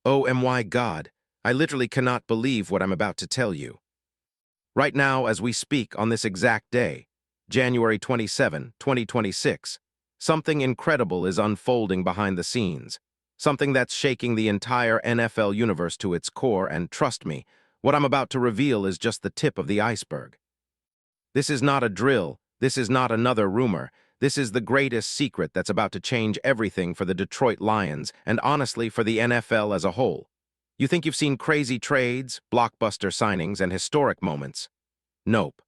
Oh my God, I literally cannot believe what I'm about to tell you. Right now, as we speak on this exact day, January 27, 2026, something incredible is unfolding behind the scenes. Something that's shaking the entire NFL universe to its core, and trust me, what I'm about to reveal is just the tip of the iceberg. This is not a drill, this is not another rumor, this is the greatest secret that's about to change everything for the Detroit Lions and honestly for the NFL as a whole. You think you've seen crazy trades, blockbuster signings, and historic moments? Nope.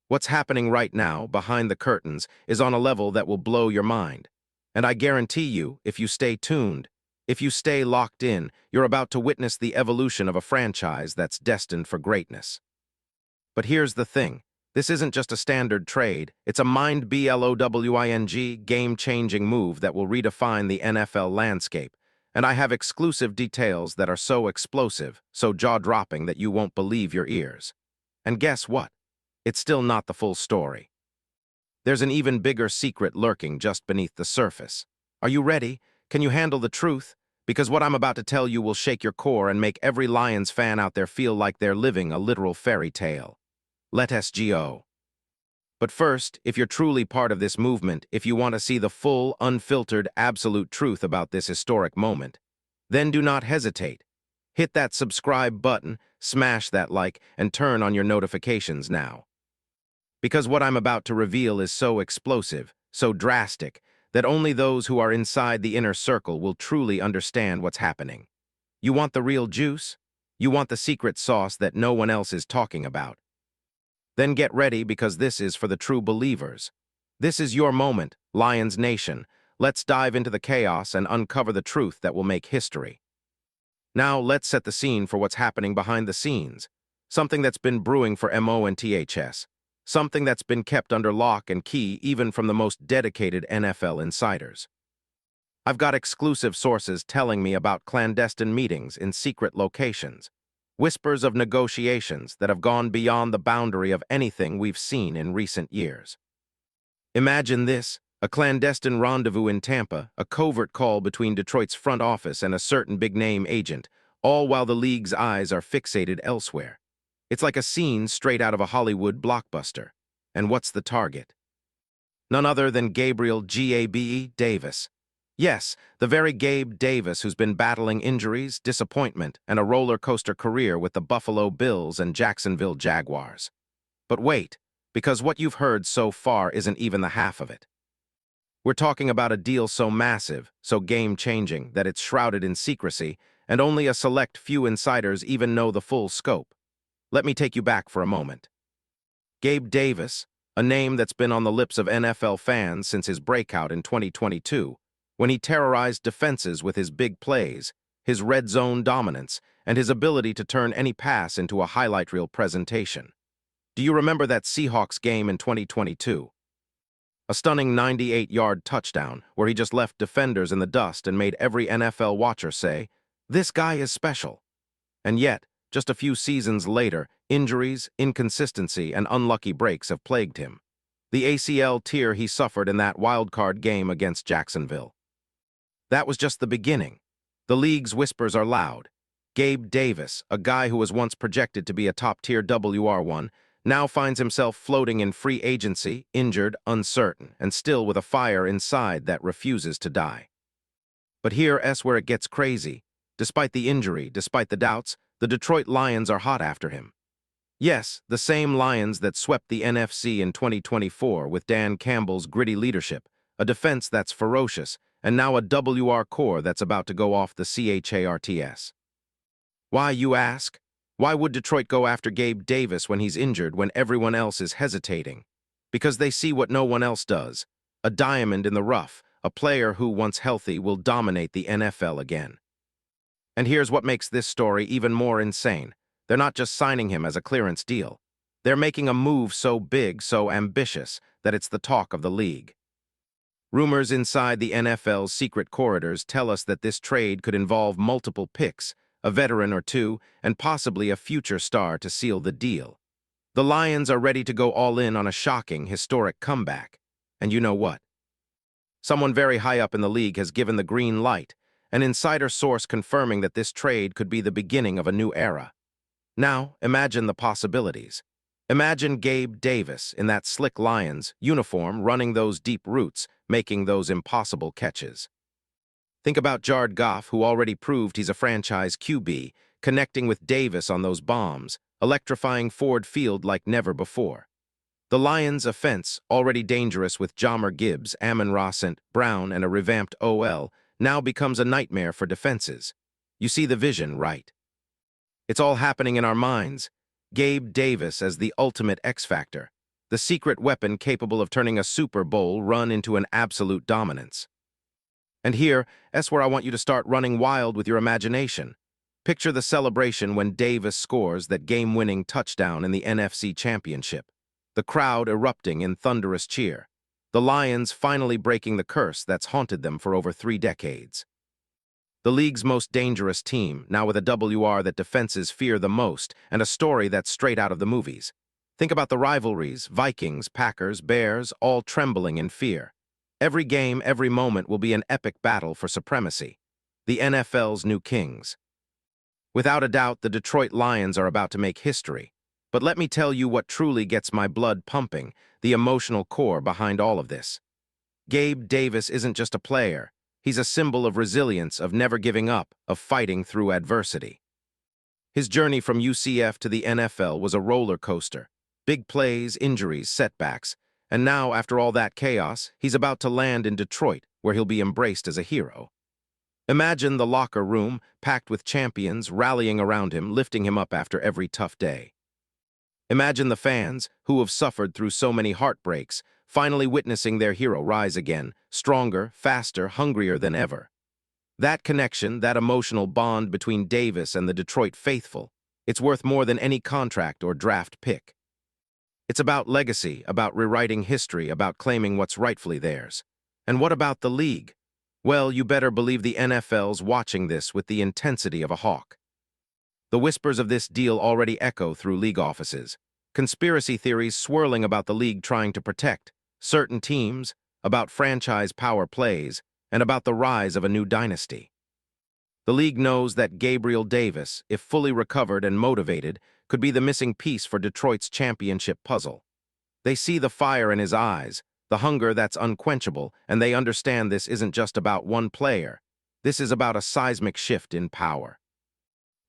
What's happening right now, behind the curtains, is on a level that will blow your mind. And I guarantee you, if you stay tuned, if you stay locked in, you're about to witness the evolution of a franchise that's destined for greatness. But here's the thing. This isn't just a standard trade, it's a mind-blowing, game-changing move that will redefine the NFL landscape. And I have exclusive details that are so explosive, so jaw-dropping that you won't believe your ears. And guess what? It's still not the full story. There's an even bigger secret lurking just beneath the surface. Are you ready? Can you handle the truth? Because what I'm about to tell you will shake your core and make every Lions fan out there feel like they're living a literal fairy tale. Let's go. But first, if you're truly part of this movement, if you want to see the full, unfiltered, absolute truth about this historic moment, then do not hesitate. Hit that subscribe button, smash that like, and turn on your notifications now. Because what I'm about to reveal is so explosive, so drastic, that only those who are inside the inner circle will truly understand what's happening. You want the real juice? You want the secret sauce that no one else is talking about? Then get ready, because this is for the true believers. This is your moment, Lions Nation. Let's dive into the chaos and uncover the truth that will make history. Now let's set the scene for what's happening behind the scenes. Something that's been brewing for months. Something that's been kept under lock and key even from the most dedicated NFL insiders. I've got exclusive sources telling me about clandestine meetings in secret locations. Whispers of negotiations that have gone beyond the boundary of anything we've seen in recent years. Imagine this, a clandestine rendezvous in Tampa, a covert call between Detroit's front office and a certain big-name agent, all while the league's eyes are fixated elsewhere. It's like a scene straight out of a Hollywood blockbuster. And what's the target? None other than Gabriel "Gabe" Davis. Yes, the very Gabe Davis who's been battling injuries, disappointment, and a roller coaster career with the Buffalo Bills and Jacksonville Jaguars. But wait, because what you've heard so far isn't even the half of it. We're talking about a deal so massive, so game-changing, that it's shrouded in secrecy, and only a select few insiders even know the full scope. Let me take you back for a moment. Gabe Davis, a name that's been on the lips of NFL fans since his breakout in 2022, when he terrorized defenses with his big plays, his red zone dominance, and his ability to turn any pass into a highlight reel presentation. Do you remember that Seahawks game in 2022? A stunning 98-yard touchdown where he just left defenders in the dust and made every NFL watcher say, "This guy is special." And yet, just a few seasons later, injuries, inconsistency, and unlucky breaks have plagued him. The ACL tear he suffered in that wildcard game against Jacksonville. That was just the beginning. The league's whispers are loud. Gabe Davis, a guy who was once projected to be a top-tier WR1, now finds himself floating in free agency, injured, uncertain, and still with a fire inside that refuses to die. But here's where it gets crazy. Despite the injury, despite the doubts, the Detroit Lions are hot after him. Yes, the same Lions that swept the NFC in 2024 with Dan Campbell's gritty leadership, a defense that's ferocious, and now a WR core that's about to go off the CHARTS. Why, you ask? Why would Detroit go after Gabe Davis when he's injured, when everyone else is hesitating? Because they see what no one else does. A diamond in the rough, a player who, once healthy, will dominate the NFL again. And here's what makes this story even more insane. They're not just signing him as a clearance deal. They're making a move so big, so ambitious, that it's the talk of the league. Rumors inside the NFL's secret corridors tell us that this trade could involve multiple picks, a veteran or two, and possibly a future star to seal the deal. The Lions are ready to go all in on a shocking, historic comeback. And you know what? Someone very high up in the league has given the green light, an insider source confirming that this trade could be the beginning of a new era. Now, imagine the possibilities. Imagine Gabe Davis in that slick Lions uniform running those deep routes, making those impossible catches. Think about Jared Goff, who already proved he's a franchise QB, connecting with Davis on those bombs, electrifying Ford Field like never before. The Lions' offense, already dangerous with Jahmyr Gibbs, Amon-Ra St. Brown, and a revamped OL, now becomes a nightmare for defenses. You see the vision, right? It's all happening in our minds. Gabe Davis as the ultimate X-factor, the secret weapon capable of turning a Super Bowl run into an absolute dominance. And that's where I want you to start running wild with your imagination. Picture the celebration when Davis scores that game-winning touchdown in the NFC Championship. The crowd erupting in thunderous cheer. The Lions finally breaking the curse that's haunted them for over 3 decades. The league's most dangerous team, now with a WR that defenses fear the most, and a story that's straight out of the movies. Think about the rivalries, Vikings, Packers, Bears, all trembling in fear. Every game, every moment will be an epic battle for supremacy. The NFL's new kings. Without a doubt, the Detroit Lions are about to make history. But let me tell you what truly gets my blood pumping, the emotional core behind all of this. Gabe Davis isn't just a player. He's a symbol of resilience, of never giving up, of fighting through adversity. His journey from UCF to the NFL was a roller coaster. Big plays, injuries, setbacks. And now, after all that chaos, he's about to land in Detroit, where he'll be embraced as a hero. Imagine the locker room, packed with champions, rallying around him, lifting him up after every tough day. Imagine the fans, who have suffered through so many heartbreaks, finally witnessing their hero rise again, stronger, faster, hungrier than ever. That connection, that emotional bond between Davis and the Detroit faithful, it's worth more than any contract or draft pick. It's about legacy, about rewriting history, about claiming what's rightfully theirs. And what about the league? Well, you better believe the NFL's watching this with the intensity of a hawk. The whispers of this deal already echo through league offices. Conspiracy theories swirling about the league trying to protect certain teams, about franchise power plays, and about the rise of a new dynasty. The league knows that Gabriel Davis, if fully recovered and motivated, could be the missing piece for Detroit's championship puzzle. They see the fire in his eyes, the hunger that's unquenchable, and they understand this isn't just about one player. This is about a seismic shift in power.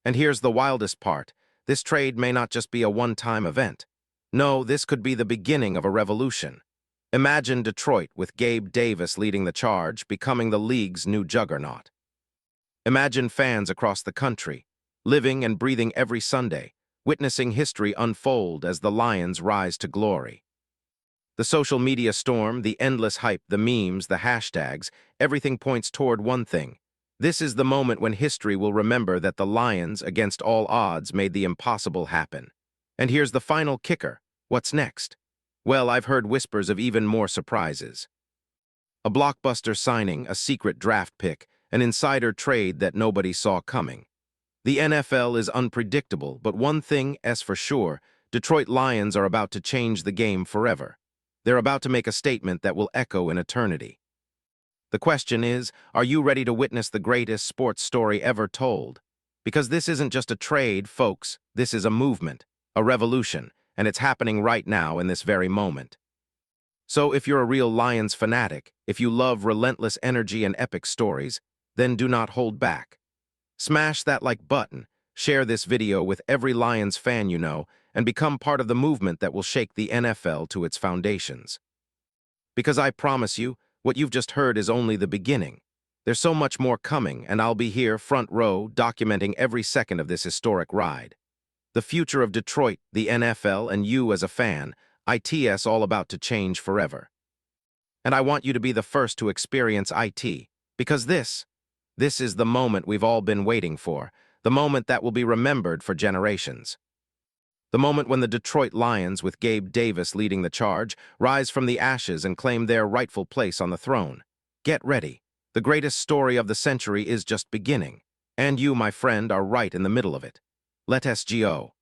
And here's the wildest part. This trade may not just be a one-time event. No, this could be the beginning of a revolution. Imagine Detroit with Gabe Davis leading the charge, becoming the league's new juggernaut. Imagine fans across the country, living and breathing every Sunday, witnessing history unfold as the Lions rise to glory. The social media storm, the endless hype, the memes, the hashtags, everything points toward one thing. This is the moment when history will remember that the Lions, against all odds, made the impossible happen. And here's the final kicker. What's next? Well, I've heard whispers of even more surprises. A blockbuster signing, a secret draft pick, an insider trade that nobody saw coming. The NFL is unpredictable, but one thing is for sure, Detroit Lions are about to change the game forever. They're about to make a statement that will echo in eternity. The question is, are you ready to witness the greatest sports story ever told? Because this isn't just a trade, folks, this is a movement, a revolution, and it's happening right now in this very moment. So if you're a real Lions fanatic, if you love relentless energy and epic stories, then do not hold back. Smash that like button, share this video with every Lions fan you know, and become part of the movement that will shake the NFL to its foundations. Because I promise you, what you've just heard is only the beginning. There's so much more coming, and I'll be here, front row, documenting every second of this historic ride. The future of Detroit, the NFL, and you as a fan, it's all about to change forever. And I want you to be the first to experience IT, because this is the moment we've all been waiting for, the moment that will be remembered for generations. The moment when the Detroit Lions, with Gabe Davis leading the charge, rise from the ashes and claim their rightful place on the throne. Get ready. The greatest story of the century is just beginning. And you, my friend, are right in the middle of it. Let us go.